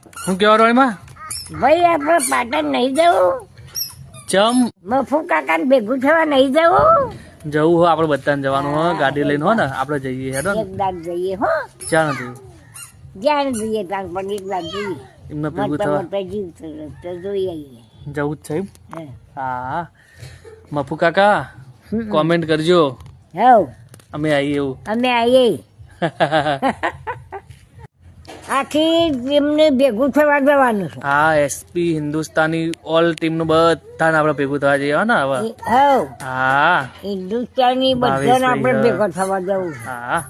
હું કેવા રોયમાં ભાઈ આપણે પાટણ નહીં જવું, ચમ મફુ કાકા ને ભેગું થવા નહીં જવું. જવું હો આપણે બધાને જવાનું હો, ગાડી લઈને હો ને આપણે જઈએ હેડો ને. એક દાદ જઈએ હો, ચાલ નથી જ્યાં જઈએ ત્યાં પણ એક દાદ જઈએ. એમને ભેગું મોટા થવા મોટા જીવ તો જોઈ આવીએ. જવું જ છે એમ. હે. હા મફુ કાકા કોમેન્ટ કરજો, હવ અમે આવીએ એવું. અમે આવીએ. આખી એમને ભેગું થવા જવાનું છે. હા એસપી હિન્દુસ્તાની ઓલ ટીમનું બધાને આપણે ભેગું થવા જઈએ હો ને હવે. હવ હા હિન્દુસ્તાની બધાને આપણે ભેગો થવા જવું છે. હા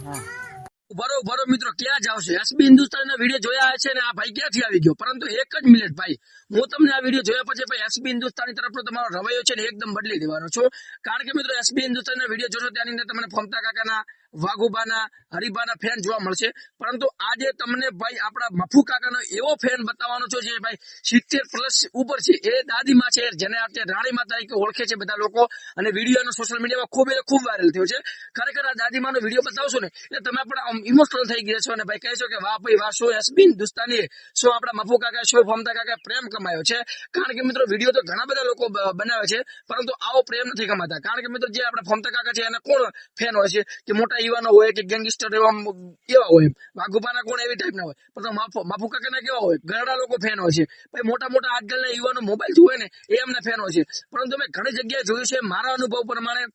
બરોબર મિત્રો, ક્યાં જાવ છો? એસબી હિન્દુસ્તાન ના વિડીયો જોયા છે ને આ ભાઈ ક્યાંથી આવી ગયો? પરંતુ એક જ મિનિટ ભાઈ, હું તમને આ વિડીયો જોયા પછી ભાઈ એસબી હિન્દુસ્તાની તરફનો તમારો રવૈયો છે ને એકદમ બદલી દેવાનો છું. કારણ કે મિત્રો એસબી હિન્દુસ્તાન ના વિડીયો જોશો ત્યાંની અંદર તમને ફમતા કાકાના, વાઘુબાના, હરિબાના ફેન જોવા મળશે. પરંતુ આજે તમને ભાઈ આપણા મફુ કાકાનો એવો ફેન બતાવવાનો છું જે ભાઈ 70+ ઉપર છે. એ દાદીમાં છે જેને અત્યારે રાણીમાં તરીકે ઓળખે છે બધા લોકો, અને વિડીયો સોશિયલ મીડિયામાં ખૂબ વાયરલ થયો છે. ખરેખર આ દાદીમાનો વિડીયો બતાવશો ને એટલે તમે પણ ઇમોશનલ થઈ ગયા છો અને ભાઈ કહેશો કે વાહ ભાઈ વાહ, શું એસબી હિન્દુસ્તાની, શું આપણા મફુ કાકા, શું ફમતા કાકા પ્રેમ કમાયો છે. કારણ કે મિત્રો વિડીયો તો ઘણા બધા લોકો બનાવે છે પરંતુ આવો પ્રેમ નથી કમાતા. કારણ કે મિત્રો જે આપણા ફમતા કાકા છે એને કોણ ફેન હોય છે કે મોટા યુવાનો હોય કે ગેંગસ્ટર એવા હોય, વાઘુબાના કોણ એવી ટાઈપના હોય, પરંતુ મફુ કાકાના કેવા હોય, ઘણા લોકો ફેન હોય છે. ભાઈ મોટા આજકાલના યુવાનો મોબાઈલ જોવે ને એ એમના ફેન હોય છે. પરંતુ મેં ઘણી જગ્યાએ જોયું છે મારા અનુભવ પ્રમાણે,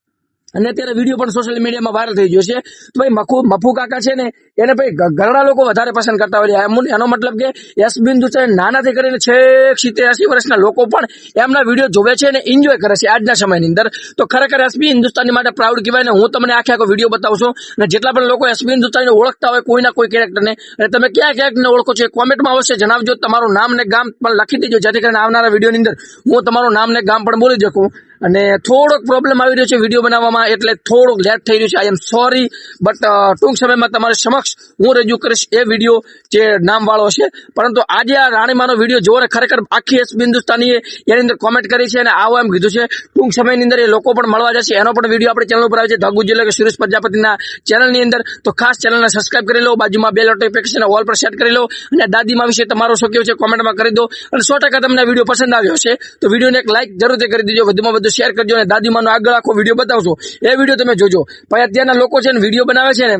અને અત્યારે વિડીયો પણ સોશિયલ મીડિયામાં વાયરલ થઈ ગયો છે. તો ભાઈ મફુ કાકા છે ને એને ભાઈ ઘણા લોકો વધારે પસંદ કરતા હોય છે. એનો મતલબ કે એસબી હિન્દુસ્તાન નાનાથી કરીને છેક 70-80 વર્ષના લોકો પણ એમના વિડીયો જોવે છે અને એન્જોય કરે છે આજના સમયની અંદર. તો ખરેખર એસબી હિન્દુસ્તાની માટે પ્રાઉડ કહેવાય ને. હું તમને આખો વિડીયો બતાવું છું અને જેટલા પણ લોકો એસબી હિન્દુસ્તાનીને ઓળખતા હોય કોઈના કોઈ કેરેક્ટરને, અને તમે ક્યાં ઓળખો છો કોમેન્ટમાં અવશ્ય જણાવજો. તમારું નામ ને ગામ પણ લખી દેજો જેથી કરીને આવનારા વિડીયોની અંદર હું તમારું નામ ને ગામ પણ બોલી શકું. અને થોડોક પ્રોબ્લેમ આવી રહ્યો છે વિડીયો બનાવવામાં, એટલે થોડોક લેટ થઈ રહ્યું છે. આઈ એમ સોરી, બટ ટૂંક સમયમાં તમારી સમક્ષ હું રજૂ કરીશ એ વિડીયો જે નામ વાળો છે. પરંતુ આજે આ રાણીમાનો વિડીયો જોવો ને ખરેખર આખી એસબી હિન્દુસ્તાનીએ એની અંદર કોમેન્ટ કરી છે અને આવો એમ કીધું છે. ટૂંક સમયની અંદર એ લોકો પણ મળવા જશે. એનો પણ વિડીયો આપણી ચેનલ ઉપર આવે છે, ધાગુ જિલ્લા કે સુરેશ પ્રજાપતિના ચેનલની અંદર. તો ખાસ ચેનલને સબસ્ક્રાઇબ કરી લો, બાજુમાં બેલ નોટિફિકેશન ઓલ પર સેટ કરી લો, અને દાદીમા વિશે તમારો શું કહેવું છે કોમેન્ટમાં કરી દો. અને 100% તમને વિડીયો પસંદ આવ્યો હશે તો વિડીયોને એક લાઈક જરૂરથી કરી દેજો, વધુમાં વધુ શેર કરજો અને દાદીમાનો આગળ આખો વિડીયો બતાવશો એ વિડીયો તમે જોજો. ભાઈ અત્યારના લોકો છે ને વિડીયો બનાવે છે ને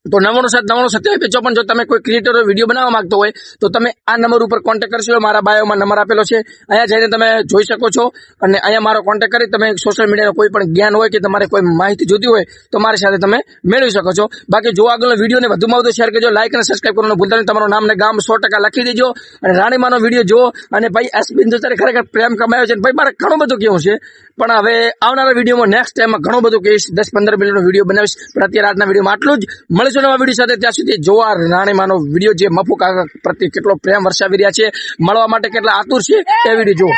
તો 99 જો તમે કોઈ ક્રિએટર વિડીયો બનાવવા માંગતો હોય તો તમે આ નંબર ઉપર કોન્ટેક્ટ કરશો. મારા બાયોમાં નંબર આપેલો છે, અહીંયા જઈને તમે જોઈ શકો છો. અને અહીંયા મારો કોન્ટેક્ટ કરી તમે સોશિયલ મીડિયાનો કોઈ પણ જ્ઞાન હોય કે તમારે કોઈ માહિતી જોતી હોય તો મારી સાથે તમે મેળવી શકો છો. બાકી જો આગળનો વિડીયોને વધુમાં વધુ શેર કરજો, લાઈક અને સબસ્ક્રાઇબ કરવાનું ભૂલતા નહીં. તમારું નામ ને ગામ 100% લખી દેજો અને રાણીમાનો વિડીયો જુઓ. અને ભાઈ એસબી હિન્દુસ્તાને ખરેખર પ્રેમ કમાયો છે. ભાઈ મારે ઘણું બધું કેવું છે, પણ હવે આવનારા વિડીયોમાં નેક્સ્ટ ટાઈમમાં ઘણું બધું કહીશ. 10-15 મિનિટનો વિડીયો બનાવીશ, પણ અત્યારે આજના વિડીયોમાં આટલું જ. મળીશું નવા વિડીયો સાથે. ત્યાં સુધી જોવા રાણીમાનો વિડીયો જે મફુ કાકા પ્રત્યે કેટલો પ્રેમ વરસાવી રહ્યા છે, મળવા માટે કેટલા આતુર છે એ વિડીયો જુઓ.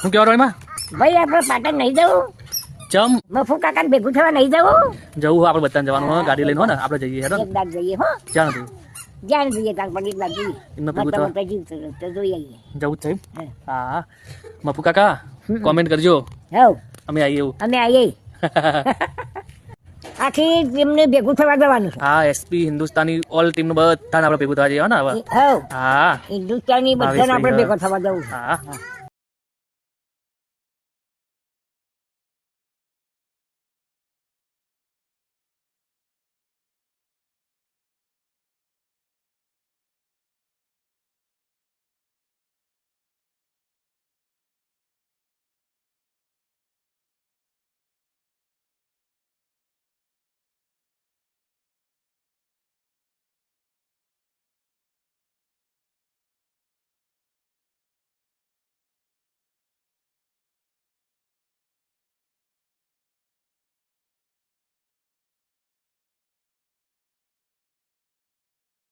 હું કેવા રોયમાં ભાઈ આપણે પાટણ નહીં જવું, ચમ મફુ કાકા ને ભેગું થવા નહીં જવું. જવું હો આપણે બધાને જવાનું હો, ગાડી લઈને હો ને આપણે જઈએ હેડો ને. એક દાદ જઈએ હો, ચાલ નથી જ્યાં જઈએ ત્યાં પણ એક દાદ જઈએ. એમને ભેગું મોટા થવા મોટા જીવ તો જોઈ આવીએ. જવું જ છે એમ. હે. હા મફુ કાકા કોમેન્ટ કરજો, હવ અમે આવીએ એવું. અમે આવીએ. આખી એમને ભેગું થવા જવાનું છે. હા એસપી હિન્દુસ્તાની ઓલ ટીમનું બધાને આપણે ભેગું થવા જઈએ હો ને હવે. હવ હા હિન્દુસ્તાની બધાને આપણે ભેગો થવા જવું છે. હા હા.